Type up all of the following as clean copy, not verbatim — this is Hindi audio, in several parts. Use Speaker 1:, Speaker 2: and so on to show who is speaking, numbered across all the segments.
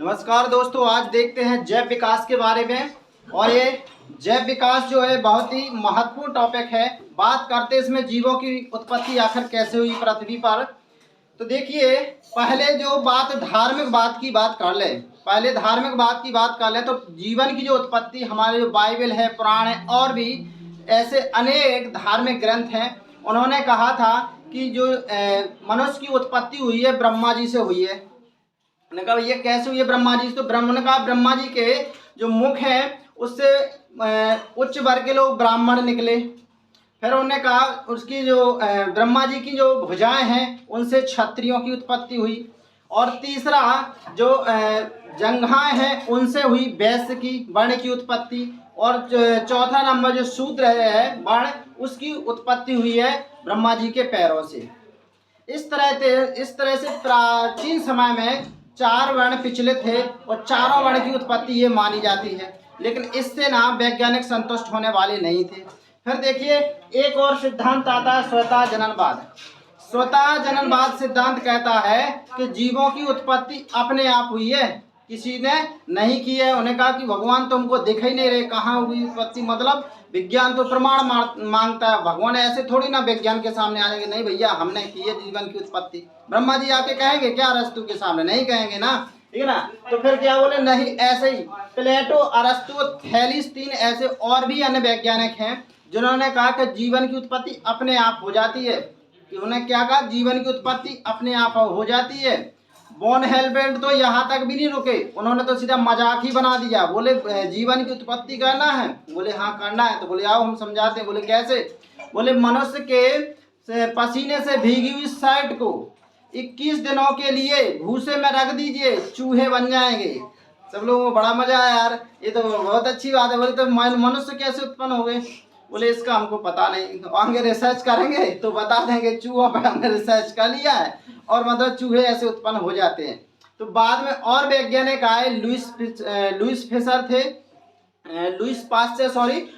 Speaker 1: नमस्कार दोस्तों, आज देखते हैं जैव विकास के बारे में। और ये जैव विकास जो है बहुत ही महत्वपूर्ण टॉपिक है। बात करते हैं इसमें जीवों की उत्पत्ति आखिर कैसे हुई पृथ्वी पर। तो देखिए, पहले जो बात धार्मिक बात की बात कर ले, तो जीवन की जो उत्पत्ति हमारे जो बाइबल है, पुराण है और भी ऐसे अनेक धार्मिक ग्रंथ हैं, उन्होंने कहा था कि जो मनुष्य की उत्पत्ति हुई है ब्रह्मा जी से हुई है। उन्होंने कहा ये कैसे हुई है ब्रह्मा जी से, तो उन्होंने कहा ब्रह्मा जी के जो मुख है उससे उच्च वर्ग के लोग ब्राह्मण निकले। फिर उन्होंने कहा उसकी जो ब्रह्मा जी की जो भुजाएं हैं उनसे क्षत्रियों की उत्पत्ति हुई। और तीसरा जो जंघाएं हैं उनसे हुई वैश्य की वर्ण की उत्पत्ति। और चौथा नंबर जो शूद्र है वर्ण, उसकी उत्पत्ति हुई है ब्रह्मा जी के पैरों से। इस तरह से प्राचीन समय में 4 वर्ण पिछले थे और चारों वर्ण की उत्पत्ति ये मानी जाती है, लेकिन इससे ना वैज्ञानिक संतुष्ट होने वाले नहीं थे। फिर देखिए, एक और सिद्धांत आता है स्वतः जननवाद। स्वतः जननवाद सिद्धांत कहता है कि जीवों की उत्पत्ति अपने आप हुई है, किसी ने नहीं की है। उन्हें कहा कि भगवान तुमको दिख ही नहीं रहे, कहाँ हुई उत्पत्ति, मतलब विज्ञान तो प्रमाण मांगता है। भगवान ऐसे थोड़ी ना विज्ञान के सामने आ जाएंगे, नहीं भैया हमने की है जीवन की उत्पत्ति। ब्रह्मा जी आके कहेंगे क्या अरस्तु के सामने? नहीं कहेंगे ना, ठीक है ना। तो फिर क्या बोले, नहीं ऐसे ही प्लेटो, अरस्तु, थैलीस, 3 ऐसे और भी अन्य वैज्ञानिक हैं जिन्होंने कहा कि जीवन की उत्पत्ति अपने आप हो जाती है। कि उन्हें क्या कहा, जीवन की उत्पत्ति अपने आप हो जाती है। बॉन हेलबेंट तो यहाँ तक भी नहीं रुके, उन्होंने तो सीधा मजाक ही बना दिया। बोले जीवन की उत्पत्ति करना है? बोले हाँ करना है। तो बोले आओ हम समझाते हैं। बोले कैसे? बोले मनुष्य के पसीने से भीगी हुई शर्ट को 21 दिनों के लिए भूसे में रख दीजिए, चूहे बन जाएंगे। सब लोगों को बड़ा मजा आया यार, ये तो बहुत अच्छी बात है। बोले तो मनुष्य कैसे उत्पन्न हो गए? बोले इसका हमको पता नहीं, आगे रिसर्च करेंगे तो बता देंगे। चूहों पर हमने रिसर्च कर लिया है और मतलब चूहे ऐसे उत्पन्न हो जाते हैं। तो बाद में और वैज्ञानिक आए, लुइस पास्चर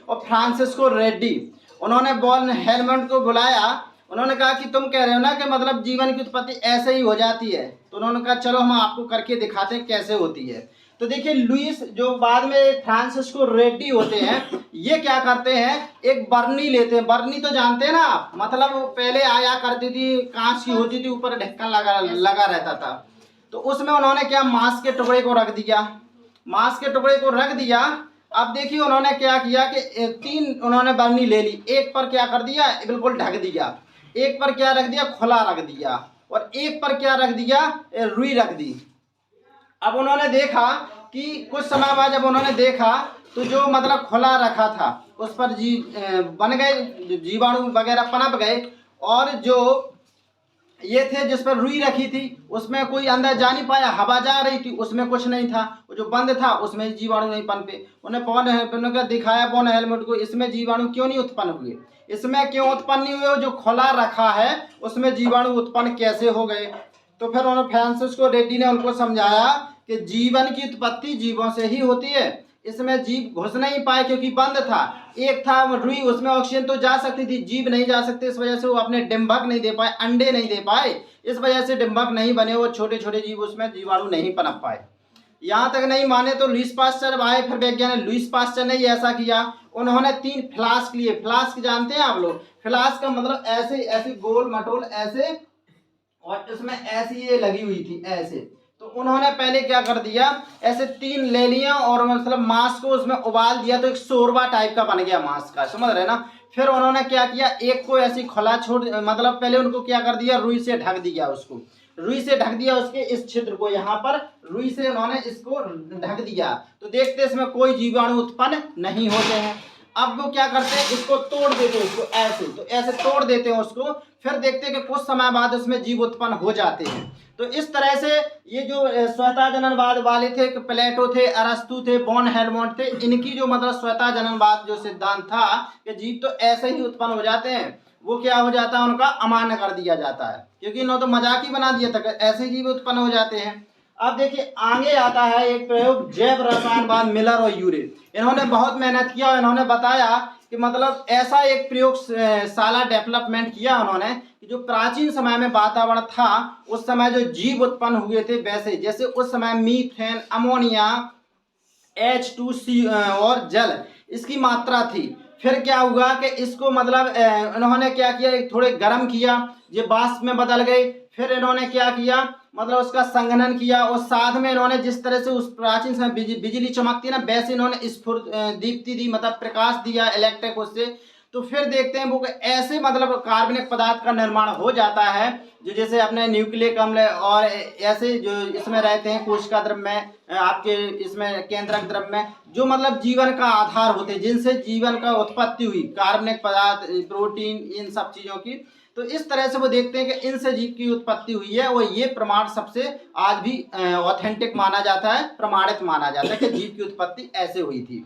Speaker 1: और फ्रांसिस्को रेड्डी। उन्होंने बॉन हेलमंड को बुलाया। उन्होंने कहा कि तुम कह रहे हो ना कि मतलब जीवन की उत्पत्ति ऐसे ही हो जाती है। तो उन्होंने कहा चलो हम आपको करके दिखाते हैं कैसे होती है। तो देखिए, लुइस जो बाद में फ्रांसिस्को रेड्डी होते हैं, ये क्या करते हैं, एक बर्नी लेते हैं। बर्नी तो जानते हैं ना आप, मतलब पहले आया करती थी, कांच की होती थी, ऊपर ढक्कन लगा रहता था। तो उसमें उन्होंने क्या, मांस के टुकड़े को रख दिया। अब देखिए उन्होंने क्या किया कि 3 उन्होंने बर्नी ले ली। एक पर क्या कर दिया, बिल्कुल ढक दिया। एक पर क्या रख दिया, खुला रख दिया। और एक पर क्या रख दिया, रुई रख दी। अब उन्होंने देखा कि कुछ समय बाद जब उन्होंने देखा तो जो मतलब खुला रखा था उस पर बन गए, जीवाणु वगैरह पनप गए। और जो ये थे जिस पर रुई रखी थी उसमें कोई अंदर जा नहीं पाया, हवा जा रही थी, उसमें कुछ नहीं था। वो जो बंद था उसमें जीवाणु नहीं पनपे। उन्हें दिखाया बॉन हेलमंड को, इसमें जीवाणु क्यों नहीं उत्पन्न हुए, इसमें क्यों उत्पन्न नहीं हुए, जो खुला रखा है उसमें जीवाणु उत्पन्न कैसे हो गए। तो फिर उन्होंने फ्रांसिस्को रेड्डी ने उनको समझाया कि जीवन की उत्पत्ति जीवों से ही होती है। इसमें जीव घुस नहीं पाए क्योंकि बंद था। एक था रुई, उसमें ऑक्सीजन तो जा सकती थी, जीव नहीं जा सकते। इस वजह से वो अपने डिंबक नहीं दे पाए, अंडे नहीं दे पाए। इस वजह से डिंबक नहीं बने, वो छोटे छोटे जीव, उसमें जीवाणु नहीं पनप पाए। यहाँ तक नहीं माने तो लुइस पास्चर आए, फिर वैज्ञानिक लुइस पास्चर ने ऐसा किया। उन्होंने 3 फ्लास्क लिए। फ्लास्क जानते हैं आप लोग? फ्लास्क का मतलब ऐसे ऐसे गोल मटोल ऐसे, और इसमें ऐसी ये लगी हुई थी ऐसे। तो उन्होंने पहले क्या कर दिया, ऐसे 3 ले लिया और मतलब मांस को उसमें उबाल दिया, तो एक शोरबा टाइप का बन गया मांस का, समझ रहे ना। फिर उन्होंने क्या किया, एक को ऐसी खुला छोड़, मतलब पहले उनको क्या कर दिया, रुई से ढक दिया। उसके इस छिद्र को, यहाँ पर रुई से उन्होंने इसको ढक दिया। तो देखते इसमें कोई जीवाणु उत्पन्न नहीं होते हैं। अब वो क्या करते हैं, इसको तोड़ देते हैं, इसको ऐसे, तो ऐसे तोड़ देते हैं उसको। फिर देखते हैं कि कुछ समय बाद उसमें जीव उत्पन्न हो जाते हैं। तो इस तरह से ये जो स्वतः जननवाद वाले थे, प्लेटो थे, अरस्तु थे, बॉन हेलमंड थे, इनकी जो मतलब स्वतः जननवाद जो सिद्धांत था कि जीव तो ऐसे ही उत्पन्न हो जाते हैं, वो क्या हो जाता है, उनका अमान्य कर दिया जाता है। क्योंकि इन्होंने तो मजाक ही बना दिया था कि ऐसे जीव उत्पन्न हो जाते हैं। अब देखिए आगे आता है एक प्रयोग जैव रसायनवाद, मिलर और यूरे। इन्होंने बहुत मेहनत किया और इन्होंने बताया कि मतलब ऐसा एक प्रयोगशाला डेवलपमेंट किया उन्होंने कि जो प्राचीन समय में वातावरण था उस समय जो जीव उत्पन्न हुए थे वैसे, जैसे उस समय मीथेन, अमोनिया, H2C और जल इसकी मात्रा थी। फिर क्या हुआ कि इसको मतलब इन्होंने क्या किया, थोड़े गर्म किया, ये वाष्प में बदल गए। फिर इन्होंने क्या किया, मतलब उसका संघनन किया और साथ में इन्होंने जिस तरह से उस प्राचीन समय बिजली चमकती है ना, वैसे इन्होंने दीप्ति दी, मतलब प्रकाश दिया इलेक्ट्रिक उससे। तो फिर देखते हैं वो ऐसे मतलब कार्बनिक पदार्थ का निर्माण हो जाता है जो जैसे अपने न्यूक्लिक अम्ल और ऐसे जो इसमें रहते हैं कोशिका द्रव्य में, आपके इसमें केंद्रक द्रव्य में, जो मतलब जीवन का आधार होते हैं, जिनसे जीवन का उत्पत्ति हुई, कार्बनिक पदार्थ, प्रोटीन, इन सब चीज़ों की। तो इस तरह से वो देखते हैं कि इनसे जीव की उत्पत्ति हुई है और ये प्रमाण सबसे आज भी ऑथेंटिक माना जाता है, प्रमाणित माना जाता है कि जीव की उत्पत्ति ऐसे हुई थी।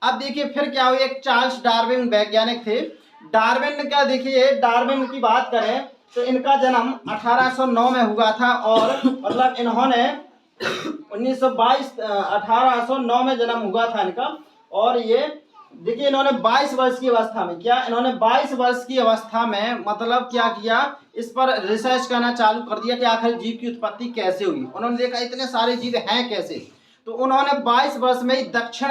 Speaker 1: अब देखिए फिर क्या हुई, एक चार्ल्स डार्विन वैज्ञानिक थे। डार्विन का देखिए, डार्विन की बात करें तो इनका जन्म 1809 में हुआ था और मतलब इन्होंने 1809 में जन्म हुआ था इनका। और ये देखिए इन्होंने 22 वर्ष की अवस्था में, क्या इन्होंने 22 वर्ष की अवस्था में मतलब क्या किया, इस पर रिसर्च करना चालू कर दिया कि आखिर जीव की उत्पत्ति कैसे हुई। उन्होंने देखा इतने सारे जीव हैं कैसे, तो उन्होंने 22 वर्ष में ही दक्षिण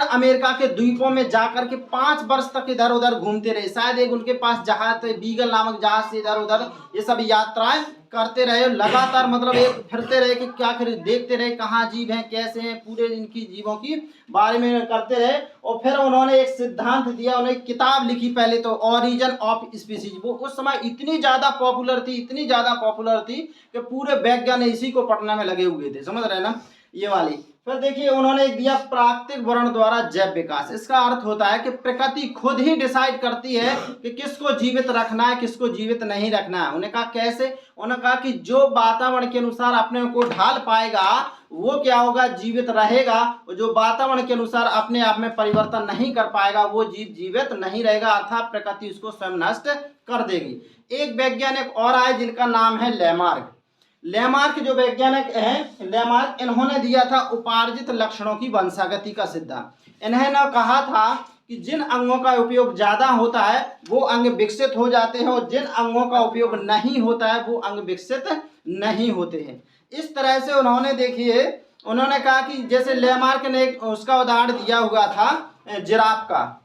Speaker 1: अमेरिका के द्वीपों में जाकर के 5 वर्ष तक इधर उधर घूमते रहे। शायद एक उनके पास जहाज, बीगल नामक जहाज से इधर उधर ये सब यात्राएं करते रहे, लगातार मतलब एक फिरते रहे कि क्या कर देखते रहे कहाँ जीव हैं, कैसे हैं, पूरे इनकी जीवों की बारे में करते रहे। और फिर उन्होंने एक सिद्धांत दिया, उन्होंने एक किताब लिखी पहले तो, ऑरिजिन ऑफ स्पीसीज। वो उस समय इतनी ज़्यादा पॉपुलर थी कि पूरे वैज्ञानिक इसी को पढ़ने में लगे हुए थे, समझ रहे ना, ये वाली। फिर देखिए उन्होंने एक दिया प्राकृतिक वर्ण द्वारा जैव विकास। इसका अर्थ होता है कि प्रकृति खुद ही डिसाइड करती है कि किसको जीवित रखना है, किसको जीवित नहीं रखना है। उन्हें कहा कैसे, उन्होंने कहा कि जो वातावरण के अनुसार अपने को ढाल पाएगा वो क्या होगा, जीवित रहेगा, और जो वातावरण के अनुसार अपने आप में परिवर्तन नहीं कर पाएगा वो जीव जीवित नहीं रहेगा, अर्थात प्रकृति उसको स्वयं नष्ट कर देगी। एक वैज्ञानिक और आए जिनका नाम है लेमार्क जो वैज्ञानिक हैं, लेमार्क, इन्होंने दिया था उपार्जित लक्षणों की वंशागति का सिद्धांत। इन्होंने कहा था कि जिन अंगों का उपयोग ज्यादा होता है वो अंग विकसित हो जाते हैं और जिन अंगों का उपयोग नहीं होता है वो अंग विकसित नहीं होते हैं। इस तरह से उन्होंने देखिए, उन्होंने कहा कि जैसे लेमार्क ने उसका उदाहरण दिया हुआ था जिराफ का।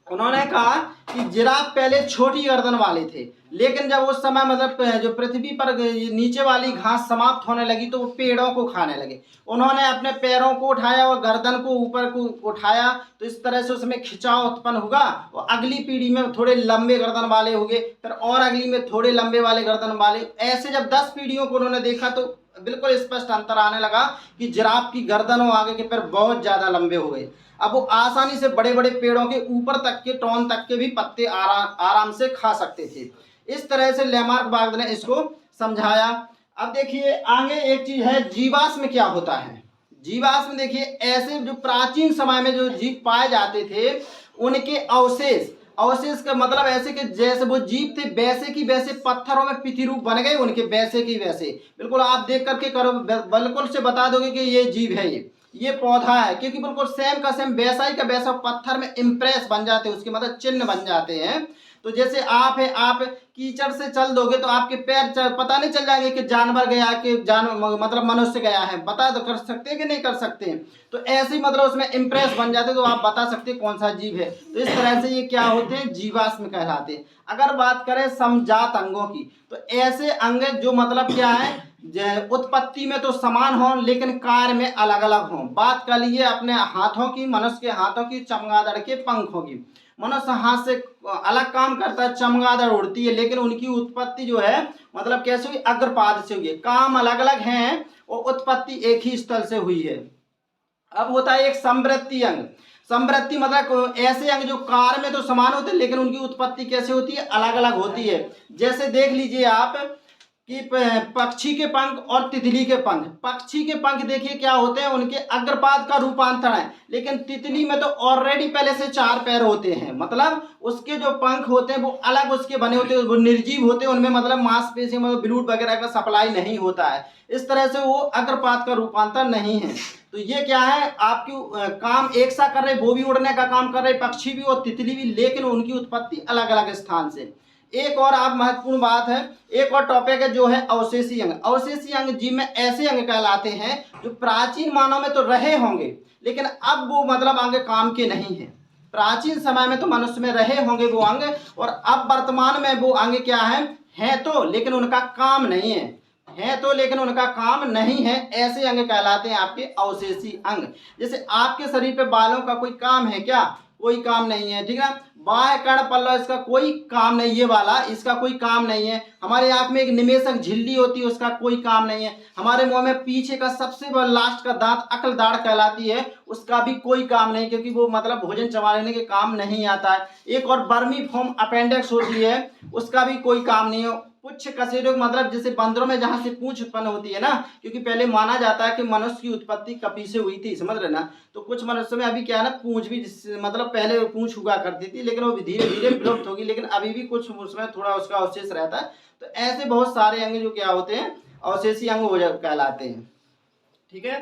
Speaker 1: उन्होंने कहा कि जिराफ पहले छोटी गर्दन वाले थे, लेकिन जब उस समय मतलब जो पृथ्वी पर नीचे वाली घास समाप्त होने लगी तो वो पेड़ों को खाने लगे। उन्होंने अपने पैरों को उठाया और गर्दन को ऊपर को उठाया, तो इस तरह से उसमें खिंचाव उत्पन्न होगा और अगली पीढ़ी में थोड़े लंबे गर्दन वाले हो गए, फिर और अगली में थोड़े लंबे वाले गर्दन वाले। ऐसे जब 10 पीढ़ियों को उन्होंने देखा तो बिल्कुल स्पष्ट अंतर आने लगा कि जिराफ की गर्दन और आगे के पैर बहुत ज़्यादा लंबे हो गए। अब वो आसानी से बड़े बड़े पेड़ों के ऊपर तक के, टॉन तक के भी पत्ते आराम से खा सकते थे। इस तरह से लेमार्क बार्ग ने इसको समझाया। अब देखिए आगे एक चीज है, जीवाश्म क्या होता है। जीवाश्म देखिए ऐसे जो प्राचीन समय में जो जीव पाए जाते थे उनके अवशेष का मतलब ऐसे कि जैसे वो जीव थे वैसे की वैसे पत्थरों में प्रतिरूप बन गए उनके, वैसे की वैसे। बिल्कुल आप देख करके करो, बिल्कुल से बता दोगे कि ये जीव है, ये पौधा है, क्योंकि बिल्कुल सेम का सेम वैसा ही का वैसा पत्थर में इम्प्रेस बन जाते हैं, उसके मतलब चिन्ह बन जाते हैं। तो जैसे आप है, आप कीचड़ से चल दोगे तो आपके पैर पता नहीं चल जाएंगे कि जानवर गया कि मतलब मनुष्य गया है, बता तो कर सकते हैं कि नहीं कर सकते हैं। तो ऐसे ही मतलब उसमें इम्प्रेस बन जाते तो आप बता सकते हैं कौन सा जीव है। तो इस तरह से ये क्या होते हैं, जीवाश्म कहलाते हैं। अगर बात करें समजात अंगों की तो ऐसे अंग जो मतलब क्या है, उत्पत्ति में तो समान हो लेकिन कार्य में अलग अलग हों। बात कर लीजिए अपने हाथों की, मनुष्य के हाथों की, चमगादड़ के पंखों की। मनुष्य हाथ से अलग काम करता है, चमगादड़ उड़ती है, लेकिन उनकी उत्पत्ति जो है मतलब कैसे हुई, अग्रपाद से हुई है। काम अलग अलग हैं और उत्पत्ति एक ही स्थल से हुई है। अब होता है एक समवृत्ति अंग। समवृत्ति मतलब ऐसे अंग जो कार्य में तो समान होते हैं लेकिन उनकी उत्पत्ति कैसे होती है, अलग अलग होती है। जैसे देख लीजिए आप कि पक्षी के पंख और तितली के पंख। पक्षी के पंख देखिए क्या होते हैं, उनके अग्रपाद का रूपांतरण है, लेकिन तितली में तो ऑलरेडी पहले से 4 पैर होते हैं, मतलब उसके जो पंख होते हैं वो अलग उसके बने होते हैं, वो निर्जीव होते हैं, उनमें मतलब मांसपेशी मतलब ब्लूड वगैरह का सप्लाई नहीं होता है। इस तरह से वो अग्रपाद का रूपांतर नहीं है। तो ये क्या है, आपकी काम एक सा कर रहे, वो भी उड़ने का काम कर रहे पक्षी भी और तितली भी, लेकिन उनकी उत्पत्ति अलग अलग स्थान से। एक और आप महत्वपूर्ण बात है, एक और टॉपिक है जो है अवशेषी अंग। अवशेषी अंग जीव में ऐसे अंग कहलाते हैं जो प्राचीन मानव में तो रहे होंगे लेकिन अब वो मतलब अंग काम के नहीं है। प्राचीन समय में तो मनुष्य में रहे होंगे वो अंग, और अब वर्तमान में वो अंग क्या है तो लेकिन उनका काम नहीं है तो लेकिन उनका काम नहीं है, ऐसे अंग कहलाते हैं आपके अवशेषी अंग। जैसे आपके शरीर पे बालों का कोई काम है क्या? कोई काम नहीं है, ठीक है। बाह्य कर्ण पल्लव इसका कोई काम नहीं, ये वाला इसका कोई काम नहीं है। हमारे आंख में एक निमेषक झिल्ली होती है, उसका कोई काम नहीं है। हमारे मुंह में पीछे का सबसे बड़ा लास्ट का दांत अकल दाढ़ कहलाती है, उसका भी कोई काम नहीं, क्योंकि वो मतलब भोजन चबाने के काम नहीं आता है। एक और बर्मी फॉर्म अपेंडिक्स होती है, उसका भी कोई काम नहीं है। पुच्छ कशेरुक मतलब जैसे बंदरों में जहां से पूंछ उत्पन्न होती है ना, क्योंकि पहले माना जाता है कि मनुष्य की उत्पत्ति कपी से हुई थी, समझ रहे ना। तो कुछ मनुष्य में अभी क्या है ना, पूंछ भी मतलब पहले पूंछ हुआ करती थी लेकिन वो धीरे धीरे विलुप्त होगी, लेकिन अभी भी कुछ उसमें थोड़ा उसका अवशेष रहता है। तो ऐसे बहुत सारे अंग जो क्या होते हैं, अवशेषी अंग हो कहलाते हैं, ठीक है।